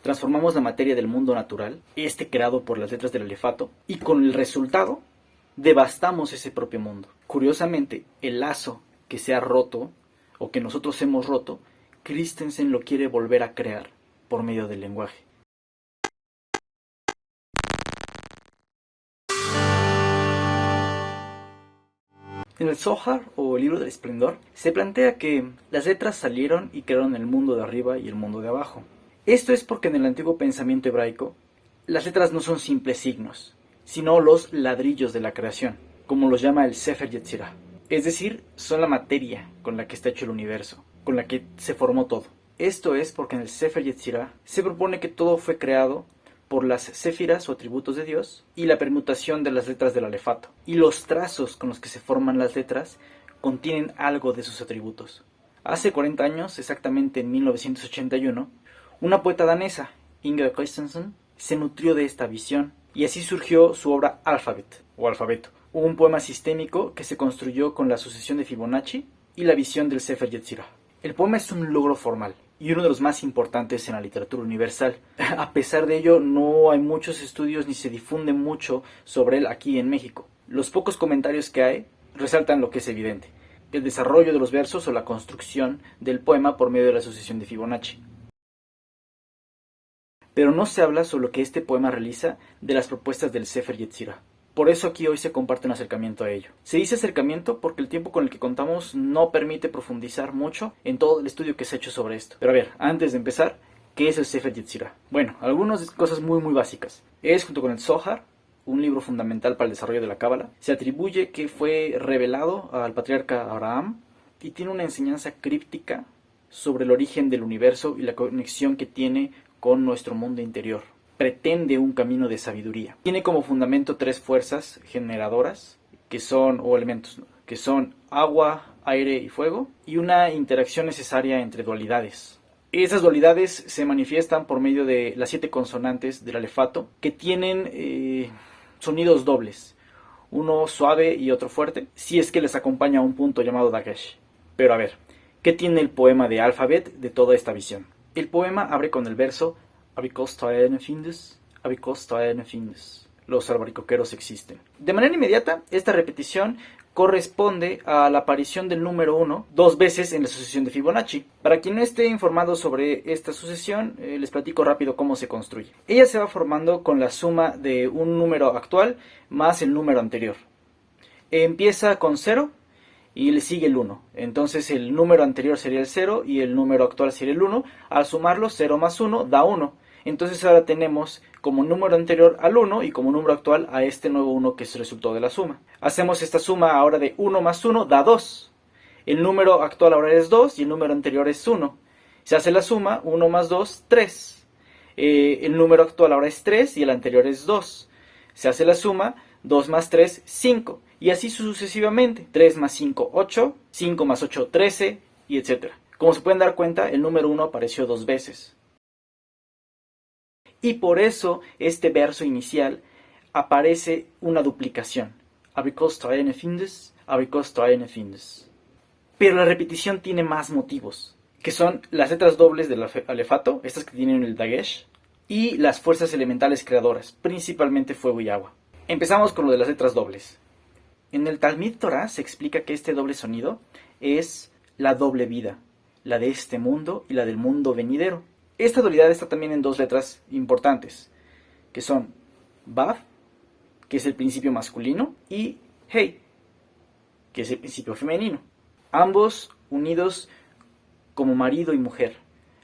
transformamos la materia del mundo natural, creado por las letras del alefato, y con el resultado devastamos ese propio mundo. Curiosamente, el lazo que se ha roto, o que nosotros hemos roto, Christensen lo quiere volver a crear por medio del lenguaje. En el Zohar, o el libro del esplendor, se plantea que las letras salieron y crearon el mundo de arriba y el mundo de abajo. Esto es porque en el antiguo pensamiento hebraico, las letras no son simples signos, sino los ladrillos de la creación, como los llama el Sefer Yetzirah. Es decir, son la materia con la que está hecho el universo, con la que se formó todo. Esto es porque en el Sefer Yetzirah se propone que todo fue creado por las séfiras o atributos de Dios y la permutación de las letras del alefato. Y los trazos con los que se forman las letras contienen algo de sus atributos. Hace 40 años, exactamente en 1981, una poeta danesa, Inger Christensen, se nutrió de esta visión y así surgió su obra Alphabet, o Alfabeto, un poema sistémico que se construyó con la sucesión de Fibonacci y la visión del Sefer Yetzirah. El poema es un logro formal y uno de los más importantes en la literatura universal. A pesar de ello, no hay muchos estudios ni se difunde mucho sobre él aquí en México. Los pocos comentarios que hay resaltan lo que es evidente: el desarrollo de los versos o la construcción del poema por medio de la sucesión de Fibonacci. Pero no se habla sobre lo que este poema realiza de las propuestas del Sefer Yetzirah. Por eso aquí hoy se comparte un acercamiento a ello. Se dice acercamiento porque el tiempo con el que contamos no permite profundizar mucho en todo el estudio que se ha hecho sobre esto. Pero a ver, antes de empezar, ¿qué es el Sefer Yetzirah? Bueno, algunas cosas muy básicas. Es, junto con el Zohar, un libro fundamental para el desarrollo de la Cábala. Se atribuye que fue revelado al patriarca Abraham y tiene una enseñanza críptica sobre el origen del universo y la conexión que tiene con nuestro mundo interior. Pretende un camino de sabiduría. Tiene como fundamento tres fuerzas generadoras, o elementos, que son agua, aire y fuego, y una interacción necesaria entre dualidades. Esas dualidades se manifiestan por medio de las 7 consonantes del alefato, que tienen sonidos dobles, uno suave y otro fuerte, si es que les acompaña un punto llamado dagesh. Pero a ver, ¿qué tiene el poema de Alphabet de toda esta visión? El poema abre con el verso los albaricoqueros existen. De manera inmediata, esta repetición corresponde a la aparición del número 1 2 veces en la sucesión de Fibonacci. Para quien no esté informado sobre esta sucesión, les platico rápido cómo se construye. Ella se va formando con la suma de un número actual más el número anterior. Empieza con 0 y le sigue el 1. Entonces el número anterior sería el 0 y el número actual sería el 1. Al sumarlo, 0 más 1 da 1. Entonces ahora tenemos como número anterior al 1 y como número actual a este nuevo 1 que es el resultado de la suma. Hacemos esta suma ahora de 1 más 1 da 2. El número actual ahora es 2 y el número anterior es 1. Se hace la suma, 1 más 2, 3. El número actual ahora es 3 y el anterior es 2. Se hace la suma, 2 más 3, 5. Y así sucesivamente. 3 más 5, 8. 5 más 8, 13. Y etc. Como se pueden dar cuenta, el número 1 apareció 2 veces. Y por eso este verso inicial aparece una duplicación. Pero la repetición tiene más motivos, que son las letras dobles del alefato, estas que tienen el dagesh, y las fuerzas elementales creadoras, principalmente fuego y agua. Empezamos con lo de las letras dobles. En el Talmud Torah se explica que este doble sonido es la doble vida, la de este mundo y la del mundo venidero. Esta dualidad está también en 2 letras importantes, que son Vav, que es el principio masculino, y Hey, que es el principio femenino. Ambos unidos como marido y mujer.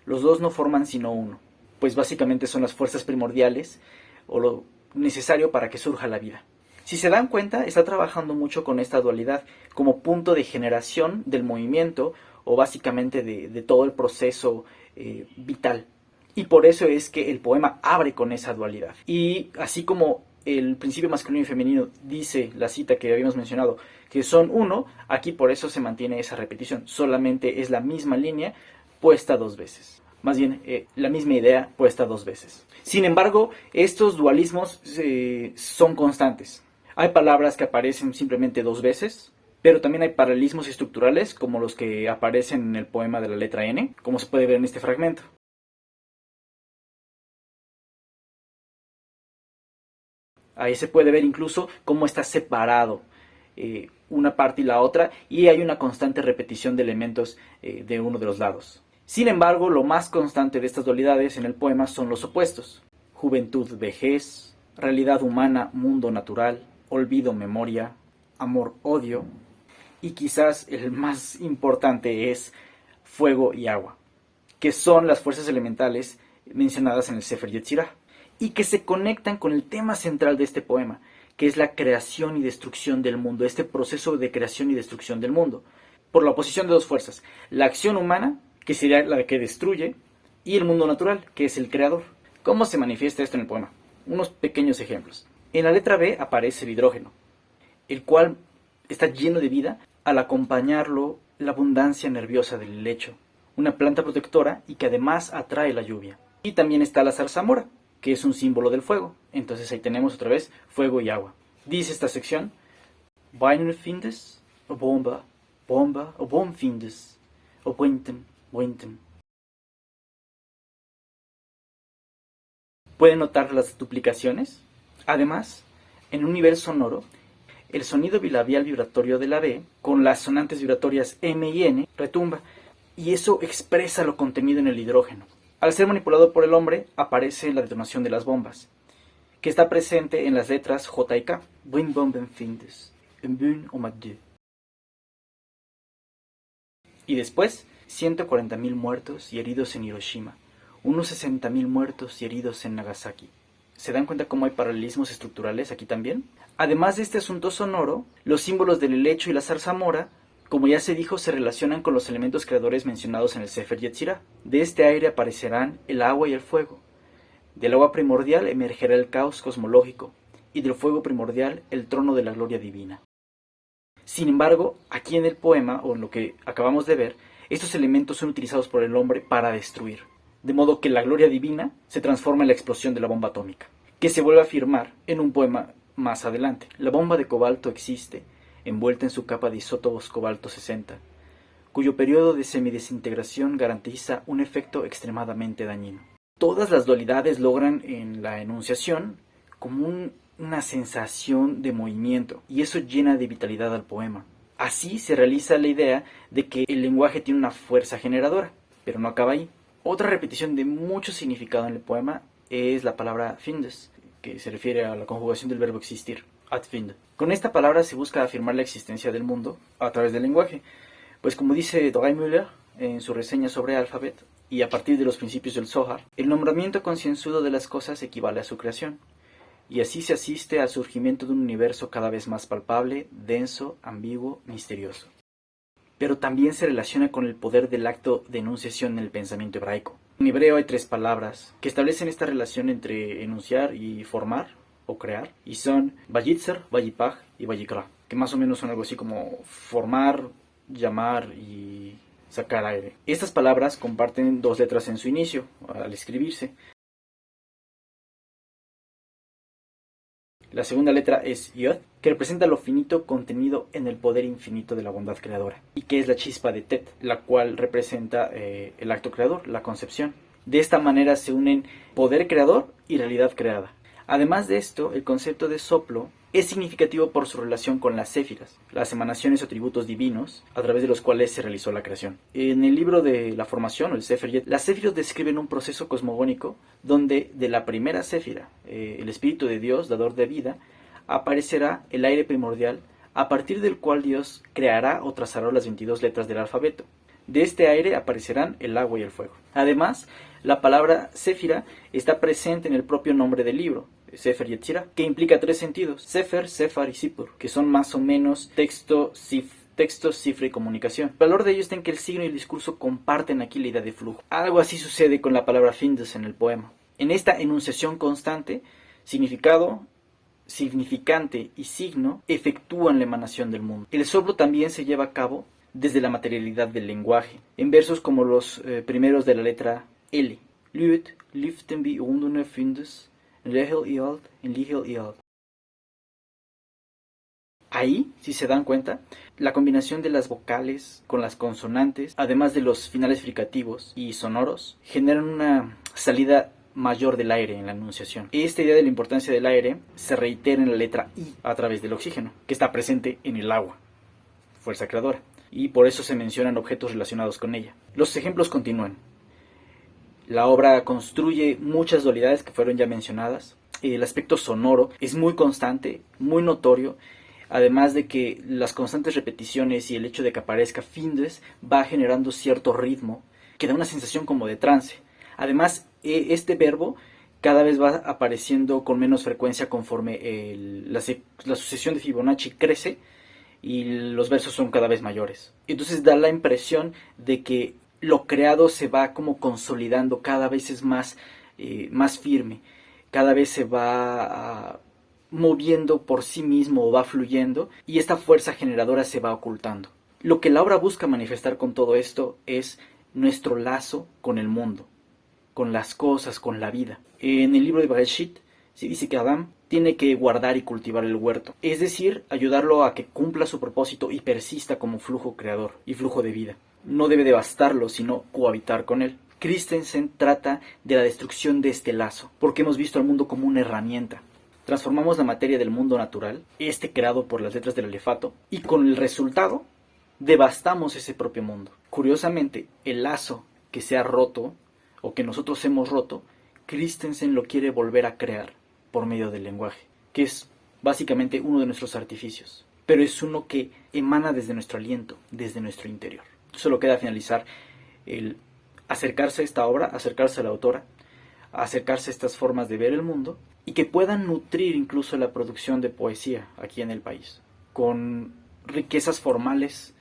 Los dos no forman sino uno, pues básicamente son las fuerzas primordiales o lo necesario para que surja la vida. Si se dan cuenta, está trabajando mucho con esta dualidad como punto de generación del movimiento o básicamente de todo el proceso vital. Y por eso es que el poema abre con esa dualidad. Y así como el principio masculino y femenino dice la cita que habíamos mencionado, que son uno, aquí por eso se mantiene esa repetición. Solamente es la misma línea puesta 2 veces. Más bien, la misma idea puesta 2 veces. Sin embargo, estos dualismos son constantes. Hay palabras que aparecen simplemente 2 veces, pero también hay paralelismos estructurales, como los que aparecen en el poema de la letra N, como se puede ver en este fragmento. Ahí se puede ver incluso cómo está separado una parte y la otra, y hay una constante repetición de elementos de uno de los lados. Sin embargo, lo más constante de estas dualidades en el poema son los opuestos: juventud, vejez, realidad humana, mundo natural, olvido, memoria, amor, odio, y quizás el más importante es fuego y agua, que son las fuerzas elementales mencionadas en el Sefer Yetzirah, y que se conectan con el tema central de este poema, que es la creación y destrucción del mundo, este proceso de creación y destrucción del mundo, por la oposición de dos fuerzas: la acción humana, que sería la que destruye, y el mundo natural, que es el creador. ¿Cómo se manifiesta esto en el poema? Unos pequeños ejemplos. En la letra B aparece el hidrógeno, el cual está lleno de vida al acompañarlo la abundancia nerviosa del helecho, una planta protectora y que además atrae la lluvia. Y también está la zarzamora, que es un símbolo del fuego. Entonces ahí tenemos otra vez fuego y agua. Dice esta sección: Weinen findes, o bomba, bomba, o bom findes, o buenten, buenten. ¿Pueden notar las duplicaciones? Además, en un nivel sonoro, el sonido bilabial vibratorio de la B, con las sonantes vibratorias M y N, retumba, y eso expresa lo contenido en el hidrógeno. Al ser manipulado por el hombre, aparece la detonación de las bombas, que está presente en las letras J y K. Buen bomben findes, en bün o magdü. Y después, 140.000 muertos y heridos en Hiroshima, unos 60.000 muertos y heridos en Nagasaki. ¿Se dan cuenta cómo hay paralelismos estructurales aquí también? Además de este asunto sonoro, los símbolos del helecho y la zarzamora, como ya se dijo, se relacionan con los elementos creadores mencionados en el Sefer Yetzirah. De este aire aparecerán el agua y el fuego. Del agua primordial emergerá el caos cosmológico, y del fuego primordial el trono de la gloria divina. Sin embargo, aquí en el poema, o en lo que acabamos de ver, estos elementos son utilizados por el hombre para destruir, de modo que la gloria divina se transforma en la explosión de la bomba atómica, que se vuelve a afirmar en un poema más adelante. La bomba de cobalto existe, envuelta en su capa de isótopos cobalto 60, cuyo periodo de semidesintegración garantiza un efecto extremadamente dañino. Todas las dualidades logran en la enunciación como una sensación de movimiento, y eso llena de vitalidad al poema. Así se realiza la idea de que el lenguaje tiene una fuerza generadora, pero no acaba ahí. Otra repetición de mucho significado en el poema es la palabra findes, que se refiere a la conjugación del verbo existir, ad find. Con esta palabra se busca afirmar la existencia del mundo a través del lenguaje, pues como dice Müller en su reseña sobre Alphabet, y a partir de los principios del Zohar, el nombramiento concienzudo de las cosas equivale a su creación, y así se asiste al surgimiento de un universo cada vez más palpable, denso, ambiguo, misterioso. Pero también se relaciona con el poder del acto de enunciación en el pensamiento hebraico. En hebreo hay 3 palabras que establecen esta relación entre enunciar y formar o crear, y son vayitzer, vayipaj y vayikra, que más o menos son algo así como formar, llamar y sacar aire. Estas palabras comparten 2 letras en su inicio, al escribirse. La segunda letra es Yod, que representa lo finito contenido en el poder infinito de la bondad creadora, y que es la chispa de Tet, la cual representa el acto creador, la concepción. De esta manera se unen poder creador y realidad creada. Además de esto, el concepto de soplo es significativo por su relación con las séfiras, las emanaciones o atributos divinos a través de los cuales se realizó la creación. En el libro de la formación, o el Sefer Yet, las séfiros describen un proceso cosmogónico donde de la primera séfira, el Espíritu de Dios, dador de vida, aparecerá el aire primordial, a partir del cual Dios creará o trazará las 22 letras del alfabeto. De este aire aparecerán el agua y el fuego. Además, la palabra séfira está presente en el propio nombre del libro, Sefer Yetzirah, que implica 3 sentidos: Sefer, Sefar y Sipur, que son más o menos texto, cifra y comunicación. El valor de ello está en que el signo y el discurso comparten aquí la idea de flujo. Algo así sucede con la palabra findes en el poema. En esta enunciación constante, significado, significante y signo efectúan la emanación del mundo. El soplo también se lleva a cabo desde la materialidad del lenguaje, en versos como los primeros de la letra L. Lüt, liften bi undune findes, Lehel y alt, en Lihel y alt. Ahí, si se dan cuenta, la combinación de las vocales con las consonantes, además de los finales fricativos y sonoros, generan una salida mayor del aire en la enunciación. Esta idea de la importancia del aire se reitera en la letra I a través del oxígeno, que está presente en el agua, fuerza creadora, y por eso se mencionan objetos relacionados con ella. Los ejemplos continúan. La obra construye muchas dualidades que fueron ya mencionadas. El aspecto sonoro es muy constante, muy notorio, además de que las constantes repeticiones y el hecho de que aparezca Findes va generando cierto ritmo que da una sensación como de trance. Además, este verbo cada vez va apareciendo con menos frecuencia conforme la sucesión de Fibonacci crece y los versos son cada vez mayores. Entonces da la impresión de que lo creado se va como consolidando, cada vez es más firme, cada vez se va moviendo por sí mismo o va fluyendo, y esta fuerza generadora se va ocultando. Lo que la obra busca manifestar con todo esto es nuestro lazo con el mundo, con las cosas, con la vida. En el libro de Bereshit se dice que Adán tiene que guardar y cultivar el huerto, es decir, ayudarlo a que cumpla su propósito y persista como flujo creador y flujo de vida. No debe devastarlo, sino cohabitar con él. Christensen trata de la destrucción de este lazo, porque hemos visto al mundo como una herramienta. Transformamos la materia del mundo natural, creado por las letras del alefato, y con el resultado devastamos ese propio mundo. Curiosamente, el lazo que se ha roto, o que nosotros hemos roto, Christensen lo quiere volver a crear por medio del lenguaje, que es básicamente uno de nuestros artificios, pero es uno que emana desde nuestro aliento, desde nuestro interior. Solo queda finalizar el acercarse a esta obra, acercarse a la autora, acercarse a estas formas de ver el mundo, y que puedan nutrir incluso la producción de poesía aquí en el país, con riquezas formales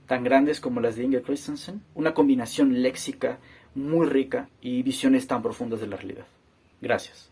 tan grandes como las de Inger Christensen, una combinación léxica muy rica y visiones tan profundas de la realidad. Gracias.